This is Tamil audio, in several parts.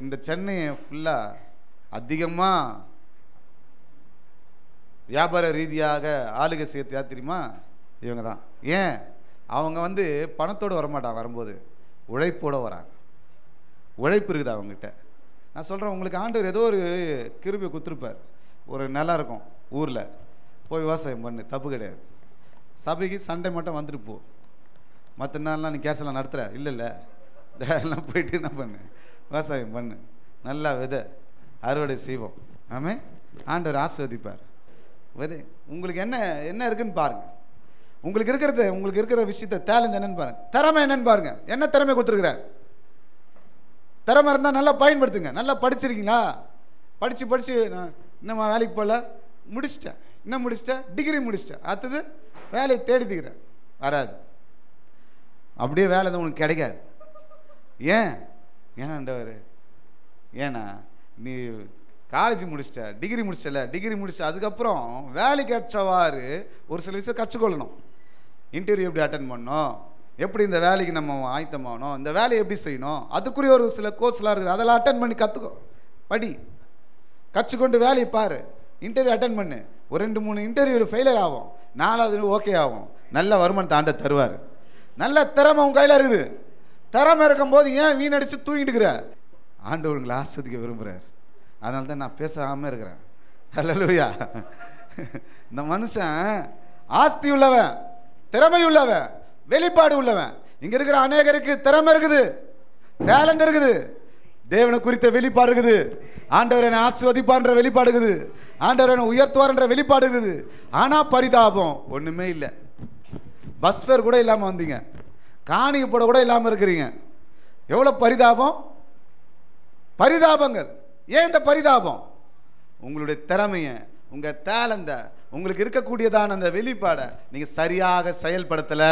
இந்த சென்னையை ஃபுல்லாக அதிகமாக வியாபார ரீதியாக ஆளுகை சேர்த்து யார் தெரியுமா? இவங்க தான். ஏன்? அவங்க வந்து பணத்தோடு வரமாட்டாங்க, வரும்போது உழைப்போடு வராங்க. உழைப்பு இருக்குது அவங்ககிட்ட. நான் சொல்கிறேன், உங்களுக்கு ஆண்டவர் ஏதோ ஒரு கிருபை கொடுத்துருப்பார். ஒரு நிலம் இருக்கும் ஊரில், போய் விவசாயம் பண்ணு, தப்பு கிடையாது. சபைக்கு சண்டை மட்டும் வந்துட்டு போ, மற்ற நாள்லாம் நீ கேசலாம் நடத்துகிற இல்லை இதெல்லாம் போயிட்டு என்ன பண்ணு, விவசாயம் பண்ணு, நல்லா விதை அறுவடை செய்வோம். ஆமே, ஆண்டவர் ஆசீர்வதிப்பார். விதை உங்களுக்கு என்ன என்ன இருக்குன்னு பாருங்கள். உங்களுக்கு இருக்கிற விஷயத்தை டேலண்ட் என்னன்னு பாருங்க, திறமை என்னன்னு பாருங்க. என்ன திறமை கொடுத்துருக்குறார்? திறமை இருந்தால் நல்லா பயன்படுத்துங்க. நல்லா படிச்சிருக்கீங்களா? படித்து இன்னும் வேலைக்கு போகல, முடிச்சிட்டேன், இன்னும் முடிச்சிட்டேன், டிகிரி முடிச்சிட்டேன், அடுத்தது வேலையை தேடிட்டுக்கிறேன், வராது. அப்படியே வேலை தான் உங்களுக்கு கிடைக்காது. ஏன்ண்டவர்? ஏன்னா நீ காலேஜ் முடிச்சிட்ட, டிகிரி முடிச்சிட்டல, டிகிரி முடிச்சிட்ட அதுக்கப்புறம் வேலைக்கு ஏற்றவாறு ஒரு சில விஷயம் கற்றுக்கொள்ளணும். இன்டர்வியூ எப்படி அட்டன் பண்ணணும், எப்படி இந்த வேலைக்கு நம்ம ஆயத்தமாகணும், இந்த வேலையை எப்படி செய்யணும், அதுக்குரிய ஒரு சில கோர்ஸ்லாம் இருக்குது. அதெல்லாம் அட்டன் பண்ணி கற்றுக்கோ, படி, கற்றுக்கொண்டு வேலையை பாரு. இன்டர்வியூ அட்டன் பண்ணு. ஒரு 2-3 இன்டர்வியூவில் ஃபெயிலியர் ஆகும், 4வது ஓகே ஆகும். நல்ல வருமானத்தை ஆண்டவர் தருவார். நல்ல திறமை உங்கள் கையில் இருக்குது. திறமை இருக்கும்போது ஏன் வீணடிச்சு தூங்கிட்டு இருக்கிற? ஆண்டவர் உங்களை ஆஸ்வதிக்க விரும்புகிறார். அதனால தான் நான் பேசாமல் இருக்கிறேன். ஹல்லேலூயா. இந்த மனுஷன் ஆஸ்தி உள்ளவன், திறமை உள்ளவன், வெளிப்பாடு உள்ளவன். இங்க இருக்கிற அநேகருக்கு திறமை இருக்குது, டேலண்ட் இருக்குது, தேவனை குறித்த வெளிப்பாடு இருக்குது, ஆண்டவர் என்னை ஆசீர்வதிப்பார்ன்ற வெளிப்பாடு இருக்குது, ஆண்டவர் என்னை உயர்த்துவார்ன்ற வெளிப்பாடு இருக்குது. ஆனா பரிதாபம் ஒண்ணுமே இல்லை. பஸ் ஃபேர் கூட இல்லாம வந்தீங்க, காணிக்கை போட கூட இல்லாம இருக்கிறீங்க. எவ்வளவு பரிதாபம், பரிதாபங்கள். ஏன் இந்த பரிதாபம்? உங்களுடைய திறமைய, உங்க டேலண்ட, உங்களுக்கு இருக்கக்கூடியதான அந்த வெளிப்பாடை நீங்க சரியாக செயல்படுத்தல.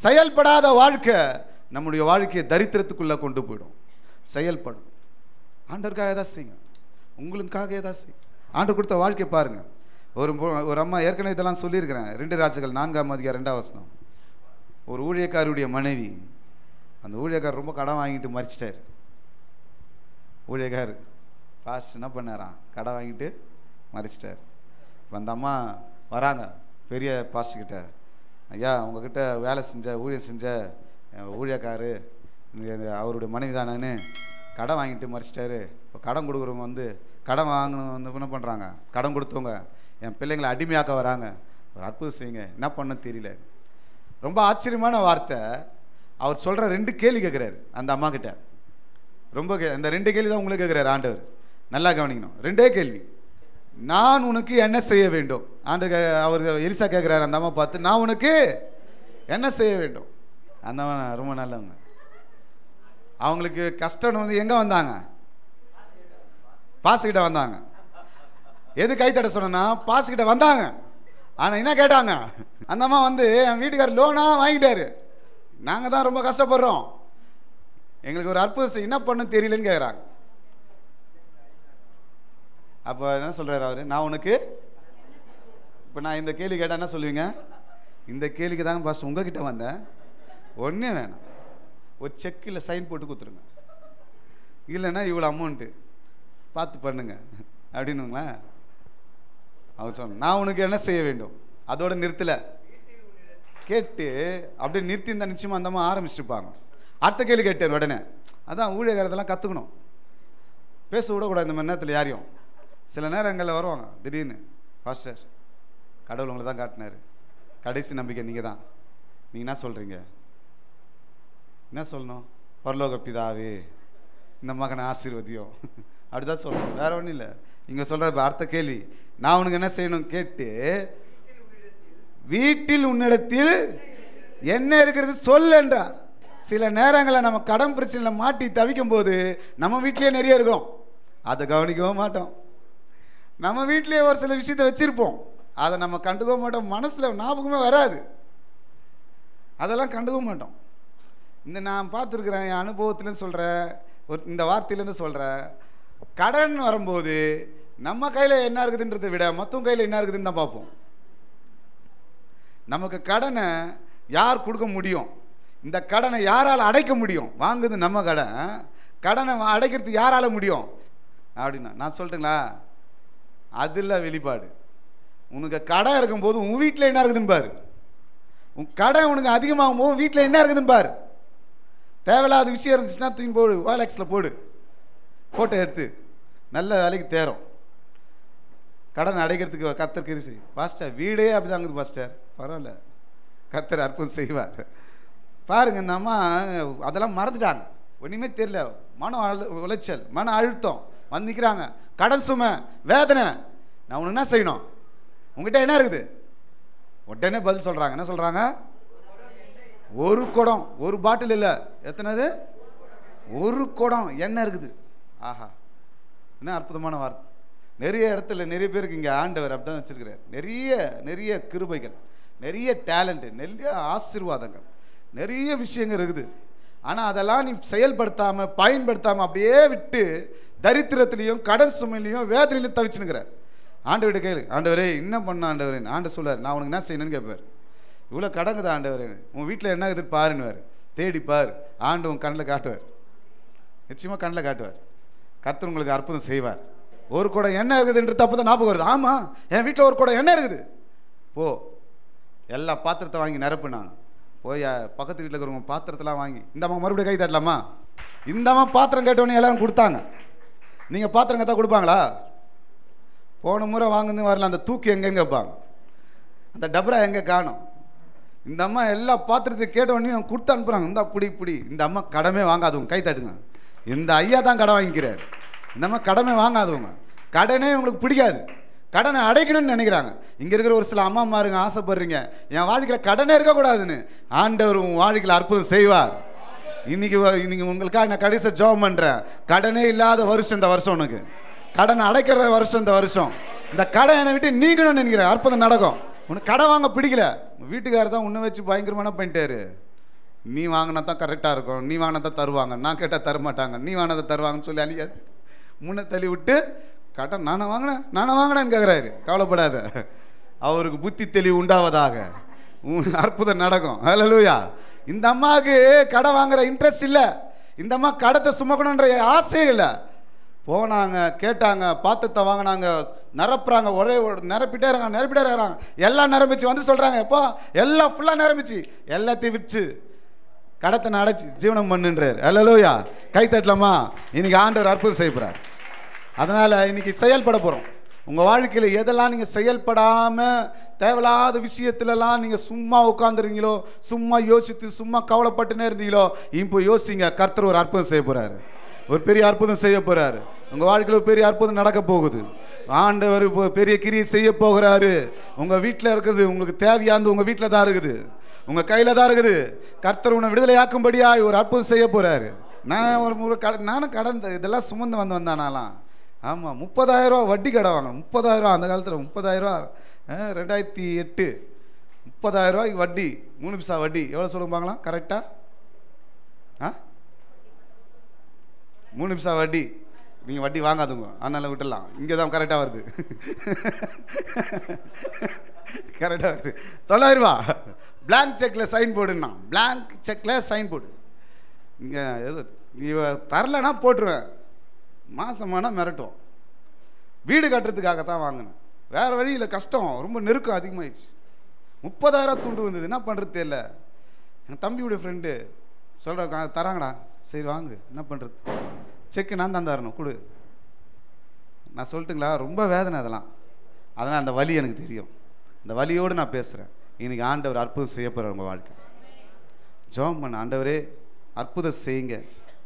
செயல்படாத வாழ்க்கை நம்முடைய வாழ்க்கையை தரித்திரத்துக்குள்ள கொண்டு போயிடும். செயல்படும். ஆண்டவருக்காக ஏதாவது செய்யுங்க, உங்களுக்காக ஏதாவது செய்யுங்க. ஆண்டவர் கொடுத்த வாழ்க்கை பாருங்க. ஒரு அம்மா, ஏற்கனவே இதெல்லாம் சொல்லியிருக்கிறேன், 2 ராஜ்யங்கள் 4ஆம் அதிகாரம் 2ஆம் வசனம். ஒரு ஊழியக்காருடைய மனைவி, அந்த ஊழியக்கார் ரொம்ப கடன் வாங்கிட்டு மறிச்சிட்டார். ஊழியக்கார் பாஸ்ட் என்ன பண்ணாராம், கடன் வாங்கிட்டு மறிச்சிட்டார். அந்த அம்மா வராங்க பெரிய பாஸ்ட் கிட்ட, ஐயா உங்ககிட்ட வேலை செஞ்ச ஊழியம் செஞ்ச ஊழியக்காரு அவருடைய மனைவி தானேன்னு கடன் வாங்கிட்டு மறிச்சிட்டாரு. இப்போ கடன் கொடுக்குறவங்க வந்து கடன் வாங்கணும் வந்து என்ன பண்ணுறாங்க, கடன் கொடுத்தவங்க என் பிள்ளைங்களை அடிமையாக்க வராங்க, ஒரு அற்புதம் செய்யுங்க, என்ன பண்ண தெரியல. ரொம்ப ஆச்சரியமான வார்த்தை. அவர் சொல்கிற 2 கேள்வி கேட்குறாரு அந்த அம்மா கிட்ட. ரொம்ப இந்த 2 கேள்வி தான் உங்களுக்கு கேட்குறாரு ஆண்டவர். நல்லா கவனிக்கணும். 2 கேள்வி. நான் உனக்கு என்ன செய்ய வேண்டும்? அவர் எலிசா கேட்குறாரு அந்த அம்மா பார்த்து, நான் உனக்கு என்ன செய்ய வேண்டும்? அந்த அம்மா ரொம்ப நல்லவங்க. அவங்களுக்கு கஷ்டம் வந்து எங்கே வந்தாங்க? பாசுகிட்ட வந்தாங்க. எது கைத்தட்ட சொன்னா பாசுகிட்ட வந்தாங்க. ஆனால் என்ன கேட்டாங்க? அந்த அம்மா வந்து என் வீட்டுக்காரர் லோனாக வாங்கிட்டாரு, நாங்கள் தான் ரொம்ப கஷ்டப்படுறோம், எங்களுக்கு ஒரு அற்புதம் என்ன பண்ண தெரியலன்னு கேட்குறாங்க. அப்போ என்ன சொல்கிறார் அவர்? நான் உனக்கு, இப்போ நான் இந்த கேள்வி கேட்டால் என்ன சொல்லுவீங்க? இந்த கேள்விக்கு தாங்க பாஸ்ட் உங்ககிட்ட வந்தேன், ஒன்றே வேணாம், ஒரு செக்கில் சைன் போட்டு கொடுத்துருங்க, இல்லைன்னா இவ்வளோ அமௌண்ட்டு பார்த்து பண்ணுங்க அப்படின்னுங்களா? அவர் சொன்ன நான் உனக்கு என்ன செய்ய வேண்டும், அதோட நிறுத்தலை, கேட்டு அப்படியே நிறுத்தியிருந்தா நிச்சயமாக அந்தம்மா ஆரம்பிச்சுருப்பாங்க. அடுத்த கேள்வி கேட்டார் உடனே. அதான் ஊழியக்காரத்தெல்லாம் கற்றுக்கணும், பேச விடக்கூடாது இந்த மாதிரி நேரத்தில் யாரையும். சில நேரங்களில் வருவாங்க திடீர்னு, பாஸ்டர் கடவுள் உங்களை தான் காட்டினார், கடைசி நம்பிக்கை நீங்கள் தான், நீங்கள் என்ன சொல்கிறீங்க? என்ன சொல்லணும்? பரலோக பிதாவே இந்த மகனை ஆசீர்வதியும் அப்படிதான் சொல்லணும், வேற ஒன்றும் இல்லை. இங்கே சொல்கிற அடுத்த கேள்வி, நான் உனக்கு என்ன செய்யணும் கேட்டு, வீட்டில் உன்னிடத்தில் என்ன இருக்கிறது சொல் என்றார். சில நேரங்களில் நம்ம கடன் பிரச்சனையில் மாட்டி தவிக்கும் போது நம்ம வீட்டிலேயே நிறைய இருக்கும், அதை கவனிக்கவும் மாட்டோம். நம்ம வீட்டிலேயே ஒரு சில விஷயத்தை வச்சிருப்போம், அதை நம்ம கண்டுக்க மாட்டோம், மனசில் ஞாபகமே வராது, அதெல்லாம் கண்டுக்க மாட்டோம். இந்த நான் பார்த்துருக்குறேன், என் அனுபவத்துலேருந்து சொல்கிறேன், இந்த வார்த்தையிலேருந்து சொல்கிறேன், கடன் வரும்போது நம்ம கையில் என்ன இருக்குதுன்றதை விட மற்றவங்க கையில் என்ன இருக்குதுன்னு தான் பார்ப்போம். நமக்கு கடனை யார் கொடுக்க முடியும், இந்த கடனை யாரால் அடைக்க முடியும், வாங்குது நம்ம கடன், கடனை அடைக்கிறதுக்கு யாரால முடியும் அப்படின்னா நான் சொல்லட்டுங்களா, அதில் வெளிப்பாடு. உனக்கு கடை இருக்கும்போது உன் வீட்டில் என்ன இருக்குதுன்னு பாரு. உன் கடை உனக்கு அதிகமாகும் போது வீட்டில் என்ன இருக்குதுன்னு பாரு. தேவையில்லாத விஷயம் இருந்துச்சுன்னா தூக்கி போடு, ஓஎல்எக்ஸில் போடு, ஃபோட்டோ எடுத்து நல்ல வேலைக்கு தேரும். கடன் அடைக்கிறதுக்கு கர்த்தர் கிருபை. பாஸ்டர் வீடே அப்படிதாங்குது பாஸ்டர். பரவாயில்ல, கர்த்தர் அற்புதம் செய்வார். பாருங்க, இந்த அம்மா அதெல்லாம் மறந்துட்டாங்க, ஒன்றுமே தெரியல. மன உளைச்சல், மன அழுத்தம் வந்து நிற்கிறாங்க. கடன் சுமை, வேதனை. நான் உனக்கு என்ன செய்யணும், உங்ககிட்ட என்ன இருக்குது? உடனே பதில் சொல்கிறாங்க. என்ன சொல்கிறாங்க? ஒரு குடம், ஒரு பாட்டில் இல்லை, எத்தனைது? ஒரு குடம் எண்ணெய் இருக்குது. ஆஹா, என்ன அற்புதமான வார்த்தை. நிறைய இடத்துல நிறைய பேருக்கு இங்கே ஆண்டவர் அப்படி தான் வச்சுருக்கிறார். நிறைய கிருபைகள், நிறைய டேலண்ட்டு, நிறைய ஆசீர்வாதங்கள், நிறைய விஷயங்கள் இருக்குது. ஆனால் அதெல்லாம் நீ செயல்படுத்தாமல் பயன்படுத்தாமல் அப்படியே விட்டு தரித்திரத்துலேயும் கடன் சுமையிலையும் வேதனையிலையும் தவிச்சுனுங்கிற. ஆண்டவர்கிட்ட கேளு, ஆண்டவரே என்ன பண்ண ஆண்டவரே. ஆண்டு சொல்லார், நான் உனக்கு என்ன செய்யணும்னு கேட்பார். இவ்வளோ கடங்குதா ஆண்டவரே, உன் வீட்டில் என்ன இருக்குது பாருன்னுவார். தேடிப்பார், ஆண்டு உன் கண்ணில் காட்டுவார், நிச்சயமாக கண்ணில் காட்டுவார். கர்த்தர் உங்களுக்கு அற்புதம் செய்வார். ஒரு குடம் எண்ணெய் இருக்குதுன்றது அப்போ தான் ஞாபகம் வருது. ஆமாம், என் வீட்டில் ஒரு குடம் எண்ணெய் இருக்குது. போ, எல்லா பாத்திரத்தை வாங்கி நிரப்புனாங்க. போய் பக்கத்து வீட்டில் இருக்கிறவங்க பாத்திரத்தெல்லாம் வாங்கி, இந்தம்மா மறுபடியும் கை தட்டலாமா? இந்தம்மா பாத்திரம் கேட்டோன்னே எல்லாரும் கொடுத்தாங்க. நீங்கள் பாத்திரம் கேட்டால் கொடுப்பாங்களா? போன முறை வாங்குன்னு வரல, அந்த தூக்கி எங்கெங்க வைப்பாங்க, அந்த டபரா எங்கே காணும். இந்த அம்மா எல்லா பாத்திரத்தையும் கேட்டோடனே கொடுத்து அனுப்புகிறாங்க. இந்த பிடி. இந்த அம்மா கடமே வாங்காதவங்க கை தட்டுங்க. இந்த ஐயா தான் கடை வாங்கிக்கிறார். இந்த அம்மா கடமை வாங்காதவங்க. கடனே உங்களுக்கு பிடிக்காது, கடனை அடைக்கணும்னு நினைக்கிறாங்க. இங்கே இருக்கிற ஒரு சில அம்மாமாருங்க ஆசைப்படுறீங்க, என் வாழ்க்கையில் கடனே இருக்கக்கூடாதுன்னு. ஆண்டவர் உன் வாழ்க்கையில் அற்புதம் செய்வார். இன்னைக்கு உங்களுக்காக நான் கடைசி ஜெபம் பண்ணுறேன். கடனே இல்லாத வருஷம் இந்த வருஷம், உனக்கு கடனை அடைக்கிற வருஷம் இந்த வருஷம். இந்த கடை என்னை விட்டு நீங்கணும்னு நினைக்கிறேன். அற்புதம் நடக்கும். உனக்கு கடை வாங்க பிடிக்கல, வீட்டுக்காரர் தான் உன்னை வச்சு பயங்கரமான பண்ணிட்டாரு. நீ வாங்கினா தான் கரெக்டாக இருக்கும், நீ வாங்கினா தான் தருவாங்க, நான் கேட்டால் தரமாட்டாங்க, நீ வாங்கினதை தருவாங்கன்னு சொல்லி அன்றைக்கி முன்ன தள்ளி விட்டு கடன் நானே வாங்கினேன்னு கேட்குறாரு. கவலைப்படாத, அவருக்கு புத்தி தெளிவு உண்டாவதாக, அற்புதம் நடக்கும். ஹல்லேலூயா. இந்த அம்மாவுக்கு கடை வாங்குற இன்ட்ரெஸ்ட் இல்லை. இந்த அம்மா கடத்தை சுமக்கணுன்ற ஆசையே இல்லை. போனாங்க, கேட்டாங்க, பாத்திரத்தை வாங்கினாங்க, நிரப்புறாங்க, ஒரே நிரப்பிட்டே இருக்கிறாங்க. எல்லாம் நிரம்பிச்சு வந்து சொல்கிறாங்க, எப்போ எல்லாம் ஃபுல்லாக நிரம்பிச்சு, எல்லாத்தையும் விற்று கடத்தை அடைச்சி ஜீவனம் பண்ணுன்றார். ஹல்லேலூயா. கை தட்டலாமா? இன்னைக்கு ஆண்டவர் அற்புதம் செய்ய போகிறார். அதனால் இன்னைக்கு செயல்பட போகிறோம். உங்கள் வாழ்க்கையில் எதெல்லாம் நீங்கள் செயல்படாமல் தேவையில்லாத விஷயத்துலலாம் நீங்கள் சும்மா உட்காந்துருந்தீங்களோ, சும்மா யோசித்து சும்மா கவலைப்பட்டுனே இருந்தீங்களோ, இப்போ யோசிங்க. கர்த்தர் ஒரு அற்புதம் செய்ய போகிறாரு, ஒரு பெரிய அற்புதம் செய்ய போகிறாரு. உங்கள் வாழ்க்கையில் பெரிய அற்புதம் நடக்க போகுது. ஆண்டவர் பெரிய கிரியை செய்ய போகிறாரு. உங்கள் வீட்டில் இருக்குது, உங்களுக்கு தேவையானது உங்கள் வீட்டில் தான் இருக்குது, உங்கள் கையில் தான் இருக்குது. கர்த்தர் உன்னை விடுதலையாக்கும்படியாக ஒரு அற்புதம் செய்ய போகிறாரு. நானும் கடன் இதெல்லாம் சுமந்து வந்தானாலாம். ஆமாம், 30,000 ரூபா வட்டி கடை வாங்கணும். 30,000 ரூபா அந்த காலத்தில் 30,000 ரூபா 2008 30,000 ரூபாய்க்கு வட்டி, 3 பைசா வட்டி. எவ்வளோ சொல்லுவாங்களா கரெக்டாக? 3 பைசா வட்டி. நீங்கள் வட்டி வாங்காதுங்க, அதனால் விட்டுடலாம். இங்கே தான் கரெக்டாக வருது, கரெக்டாக வருது. 900 ரூபா பிளாங்க் செக்கில் சைன் போடுன்னா, பிளாங்க் செக்கில் சைன் போடு. இங்கே எது நீ தரலைன்னா போட்டுருவேன், மாதமானால் மிரட்டும். வீடு கட்டுறதுக்காகத்தான் வாங்கினேன், வேறு வழியில் கஷ்டம், ரொம்ப நெருக்கம் அதிகமாகிடுச்சு. 30,000 துண்டு வந்தது, என்ன பண்ணுறது தெரியல. எங்கள் தம்பியுடைய ஃப்ரெண்டு சொல்கிற தராங்கடா, சரி வாங்கு, என்ன பண்ணுறது, செக்கு நான் தான் தரணும், கொடு. நான் சொல்லட்டுங்களா, ரொம்ப வேதனை அதெல்லாம். அதனால் அந்த வலி எனக்கு தெரியும், அந்த வலியோடு நான் பேசுகிறேன். இன்னைக்கு ஆண்டவர் அற்புதம் செய்ய போகிறார் உங்கள் வாழ்க்கை. ஜெபம் பண்ண, ஆண்டவரே அற்புதம் செய்யுங்க.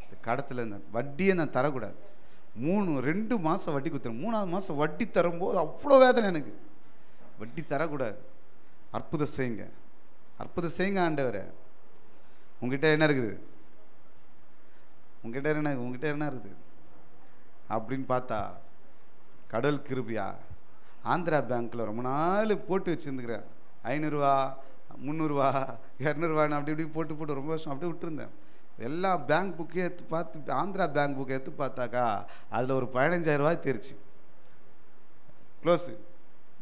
இந்த கடத்தில் இந்த வட்டியை நான் தரக்கூடாது. 2 மாதம் வட்டி கொடுத்துறேன், 3ஆவது மாதம் வட்டி தரும்போது அவ்வளோ வேதனை எனக்கு. வட்டி தரக்கூடாது, அற்புதம் செய்யுங்க, அற்புதம் செய்யுங்க ஆண்டவரே. உங்ககிட்ட என்ன இருக்குது, உங்ககிட்ட என்ன இருக்குது அப்படின்னு பார்த்தா, கடல் கிருபியா ஆந்திரா பேங்க்கில் ரொம்ப நாள் போட்டு வச்சுருந்துக்கிறேன். 500 ரூபா 300 ரூபா 200 ரூபான்னு அப்படி இப்படி போட்டு ரொம்ப வருஷம் அப்படியே விட்டுருந்தேன். எல்லா பேங்க் புக்கையும் எடுத்து பார்த்து, ஆந்திரா பேங்க் புக்கை எடுத்து பார்த்தாக்கா அதில் ஒரு 15,000 ரூபாய் தெரிச்சு. க்ளோஸு,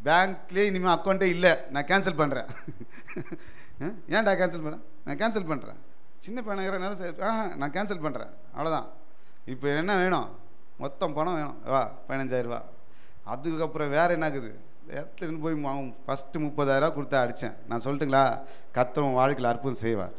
பேங்க்லேயே இனிமேல் அக்கௌண்ட்டே இல்லை, நான் கேன்சல் பண்ணுறேன். ஏன்டா கேன்சல் பண்ணேன்? நான் கேன்சல் பண்ணுறேன், சின்ன பையனாகிறனால நான் கேன்சல் பண்ணுறேன், அவ்வளோதான். இப்போ என்ன வேணும்? மொத்தம் பணம் வேணும், வா 15,000 ரூபா. அதுக்கப்புறம் வேறு என்ன ஆகுது? எடுத்துன்னு போய் ஃபஸ்ட்டு 30,000 ரூபா கொடுத்தா அடித்தேன். நான் சொல்லட்டுங்களா, கர்த்தர் வாழ்க்கையில் அற்புதம் செய்வார்.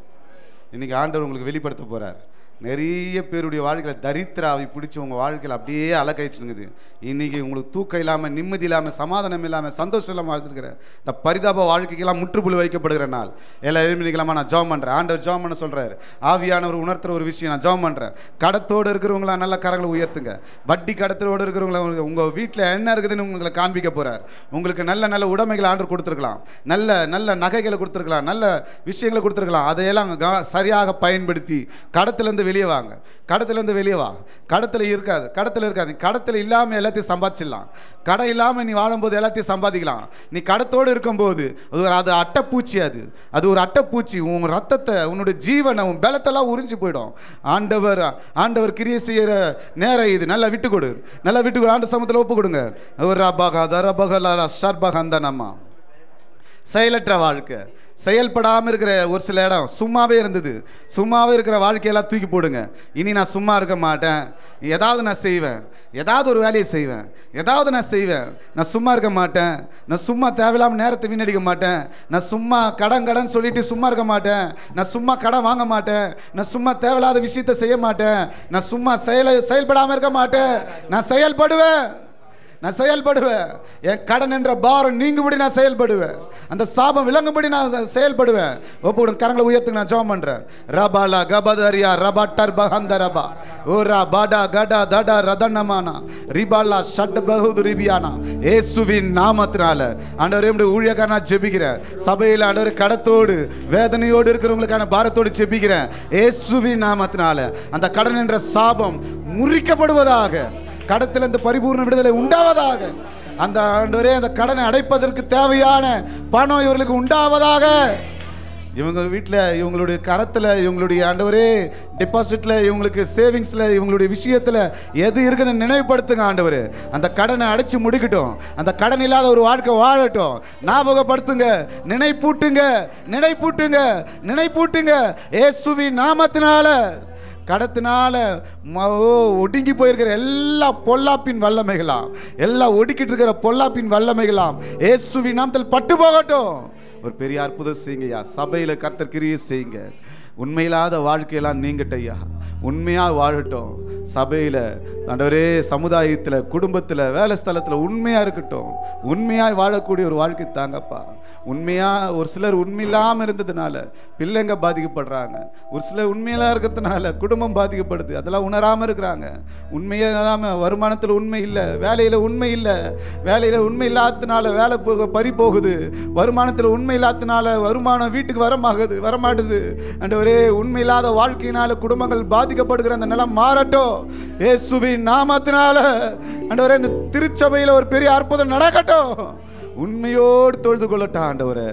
இன்றைக்கி ஆண்டவர் உங்களுக்கு வெளிப்படுத்த போகிறார். நிறைய பேருடைய வாழ்க்கையில் தரித்திராவை பிடிச்சி உங்கள் வாழ்க்கையில் அப்படியே அலக்கழிச்சுனுங்குது. இன்றைக்கி உங்களுக்கு தூக்கம் இல்லாமல், நிம்மதி இல்லாமல், சமாதானம் இல்லாமல், சந்தோஷம் இல்லாமல் வாழ்ந்துருக்கிற இந்த பரிதாப வாழ்க்கைக்கெல்லாம் முற்றுப்புள்ளி வைக்கப்படுகிற நாள். எல்லாம் எழுந்திரிக்கலாமா? நான் ஜெபம் பண்ணுறேன். ஆண்டவர் ஜெபம் பண்ண சொல்கிறாரு. ஆவியானவர் உணர்த்துற ஒரு விஷயம் நான் ஜெபம் பண்ணுறேன். கடத்தோடு இருக்கிறவங்களா நல்ல கரங்களை உயர்த்துங்க. வட்டி கடத்தோடு இருக்கிறவங்கள உங்கள் வீட்டில் என்ன இருக்குதுன்னு உங்களை காண்பிக்க போகிறார். உங்களுக்கு நல்ல நல்ல உடைமைகளை ஆண்டவர் கொடுத்துருக்கலாம், நல்ல நல்ல நகைகளை கொடுத்துருக்கலாம், நல்ல விஷயங்களை கொடுத்துருக்கலாம். அதையெல்லாம் சரியாக பயன்படுத்தி கடத்திலேருந்து வெளியே வாங்க. கடத்திலேருந்து வெளியே வா. கடத்தில் இருக்காது, கடத்தில் இருக்காது. கடத்தில் இல்லாமல் எல்லாத்தையும் சம்பாதிச்சிடலாம். கடை இல்லாமல் நீ வாழும்போது எல்லாத்தையும் சம்பாதிக்கலாம். நீ கடத்தோடு இருக்கும்போது அது அட்டைப்பூச்சி. அது ஒரு அட்டைப்பூச்சி. உன் ரத்தத்தை, உன்னுடைய ஜீவனை, உன் பலத்தெல்லாம் உறிஞ்சி போயிடும். ஆண்டவர் கிரியை செய்கிற நேரம் இது. நல்லா விட்டு கொடு, நல்லா விட்டு கொடு. ஆண்டு சமூகத்தில் ஒப்பு கொடுங்க. ஒரு ரபகா தரபகலா ஷர்பகந்தனம்மா. செயலற்ற வாழ்க்கை, செயல்படாமல் இருக்கிற ஒரு சில இடம் சும்மாவே இருந்தது. சும்மாவே இருக்கிற வாழ்க்கையெல்லாம் தூக்கி போடுங்க. இனி நான் சும்மா இருக்க மாட்டேன், ஏதாவது நான் செய்வேன், ஏதாவது ஒரு வேலையை செய்வேன், ஏதாவது நான் செய்வேன். நான் சும்மா இருக்க மாட்டேன். நான் சும்மா தேவையில்லாமல் நேரத்தை வீணடிக்க மாட்டேன். நான் சும்மா கடன் சொல்லிட்டு சும்மா இருக்க மாட்டேன். நான் சும்மா கடன் வாங்க மாட்டேன். நான் சும்மா தேவையில்லாத விஷயத்தை செய்ய மாட்டேன். நான் சும்மா செயல்படாமல் இருக்க மாட்டேன். நான் செயல்படுவேன். நான் செயல்படுவேன். என் கடன் என்ற பாரம் நீங்கும்படி நான் செயல்படுவேன். அந்த சாபம் விளங்கும்படி நான் செயல்படுவேன். ஒப்புடும் கரங்களை உயர்த்துங்க. நான் ஜெபம் பண்றேன். ரபாலா கபதரியா ரபாட்டர் பஹந்த ரபா ஓரா பாடா கடா தடா ரதனமானா ரிபாலா ஷட் பஹுது ரிபியானா. இயேசுவின் நாமத்தினால ஆண்டவரே உம்முடைய ஊழியக்காரனா ஜெபிக்கிறேன். சபையில் ஆண்டவரே கடத்தோடு வேதனையோடு இருக்கிறவங்களுக்கான பாரத்தோடு ஜெபிக்கிறேன். இயேசுவின் நாமத்தினால அந்த கடன் என்ற சாபம் முறிக்கப்படுவதாக. கடத்திலிருந்து பரிபூர்ண விடுதலை உண்டாவதாக. அந்த ஆண்டவரே அந்த கடனை அடைப்பதற்கு தேவையான பணம் இவர்களுக்கு உண்டாவதாக. இவங்க வீட்டில், இவங்களுடைய கரத்தில், இவங்களுடைய ஆண்டவரே டெபாசிட்டில், இவங்களுக்கு சேவிங்ஸில், இவங்களுடைய விஷயத்தில் எது இருக்குதுன்னு நினைவுபடுத்துங்க ஆண்டவர். அந்த கடனை அடைச்சி முடிக்கட்டும். அந்த கடன் இல்லாத ஒரு வாழ்க்கை வாழட்டும். ஞாபகப்படுத்துங்க, நினைப்பூட்டுங்க, நினைப்பூட்டுங்க, நினைப்பூட்டுங்க. இயேசுவின் நாமத்தினால கடத்தினால ஒடுங்கி போயிருக்கிற எல்லா பொல்லாப்பின் வல்லமைகளாம், எல்லா ஒடுக்கிட்டு இருக்கிற பொல்லாப்பின் வல்லமைகளாம் இயேசுவின் நாமத்தில் பட்டு போகட்டும். ஒரு பெரிய அற்புதம் செய்யுங்கய்யா. சபையில் கர்த்தர் கிரியை செய்யுங்க. உண்மையில்லாத வாழ்க்கையெல்லாம் நீங்கட்டையா. உண்மையாக வாழட்டும். சபையில் ஆண்டவரே, சமுதாயத்தில், குடும்பத்தில், வேலை ஸ்தலத்தில் உண்மையாக இருக்கட்டும். உண்மையாக வாழக்கூடிய ஒரு வாழ்க்கை தாங்கப்பா. உண்மையாக ஒரு சிலர் உண்மையில்லாமல் இருந்ததுனால பிள்ளைங்க பாதிக்கப்படுறாங்க. ஒரு சிலர் உண்மையிலாம் இருக்கிறதுனால குடும்பம் பாதிக்கப்படுது. அதெல்லாம் உணராமல் இருக்கிறாங்க. உண்மையில்லாமல் வருமானத்தில் உண்மை இல்லை, வேலையில் உண்மை இல்லை, வேலையில் உண்மை இல்லாததுனால வேலை பறி போகுது. வருமானத்தில் உண்மை இல்லாததுனால வருமானம் வீட்டுக்கு வரமாட்டுது. ஆண்டவரே, உண்மை இல்லாத வாழ்க்கையினால குடும்பங்கள் பாதிக்கப்படுகிற அந்த நிலம் மாறட்டும் இயேசுவின் நாமத்தினால. ஆண்டவரே, இந்த திருச்சபையில் ஒரு பெரிய அற்புதம் நடக்கட்டும். உண்மையோடு தொழுது கொள்ளட்டும் ஆண்டவரே.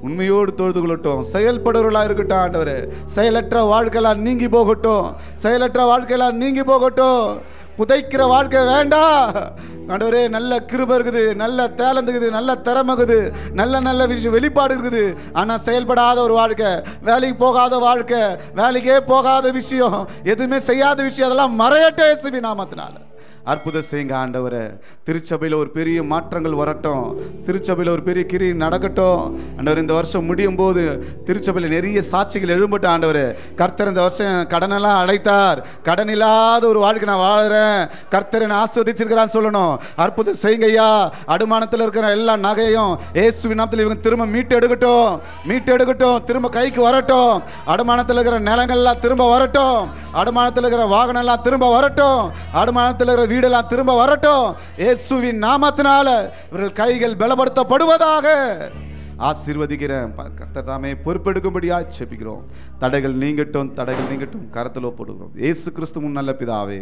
உண்மையோடு தொழுது கொள்ளட்டும். செயல்படுறவர்களாக இருக்கட்டும் ஆண்டவரே. செயலற்ற வாழ்க்கையெல்லாம் நீங்கி போகட்டும். செயலற்ற வாழ்க்கையெல்லாம் நீங்கி போகட்டும். புதைக்கிற வாழ்க்கை வேண்டாம் ஆண்டவரே. நல்ல கிருபை இருக்குது, நல்ல டேலண்ட் இருக்குது, நல்ல திறமைக்குது, நல்ல நல்ல விஷயம் வெளிப்பாடு இருக்குது. ஆனால் செயல்படாத ஒரு வாழ்க்கை, வேலைக்கு போகாத வாழ்க்கை, வேலைக்கே போகாத விஷயம், எதுவுமே செய்யாத விஷயம், அதெல்லாம் மறையட்டும் இயேசுவின் நாமத்தினால. அற்புதம் செய்யுங்க ஆண்டவரே. திருச்சபையில் ஒரு பெரிய மாற்றங்கள் வரட்டும். திருச்சபையில் ஒரு பெரிய கிரி நடக்கட்டும் ஆண்டவர். இந்த வருஷம் முடியும் போது திருச்சபையில் நிறைய சாட்சிகள் எழும்பட்டும் ஆண்டவர். கர்த்தர் இந்த வருஷம் கடனெல்லாம் அடைத்தார். கடன் இல்லாத ஒரு வாழ்க்கை நான் வாழறேன், கர்த்தர் என்னை ஆஸ்வதிச்சிருக்கிறான்னு சொல்லணும். அற்புதம் செய்யுங்க ஐயா. அடமானத்தில் இருக்கிற எல்லா நகையும் இயேசுவின் நாமத்தில் இவங்க திரும்ப மீட்டு எடுக்கட்டும், திரும்ப கைக்கு வரட்டும். அடமானத்தில் இருக்கிற நிலங்கள்லாம் திரும்ப வரட்டும். அடமானத்தில் இருக்கிற வாகனம் எல்லாம் திரும்ப வரட்டும். அடமானத்தில் இருக்கிற வீடெல்லாம் திரும்ப வரட்டும் இயேசுவின் நாமத்தினால. இவர்கள் கைகள் பலப்படுத்தப்படுவதாக. ஆசீர்வதிக்கிறேன். கர்த்தர் தாமே பொறுப்பெடுக்கும்படியாக ஜெபிக்கிறோம். தடைகள் நீங்கட்டும், தடைகள் நீங்கட்டும். கரத்தில் ஒப்புடுகிறோம். இயேசு கிறிஸ்துவின் நல்ல பிதாவே.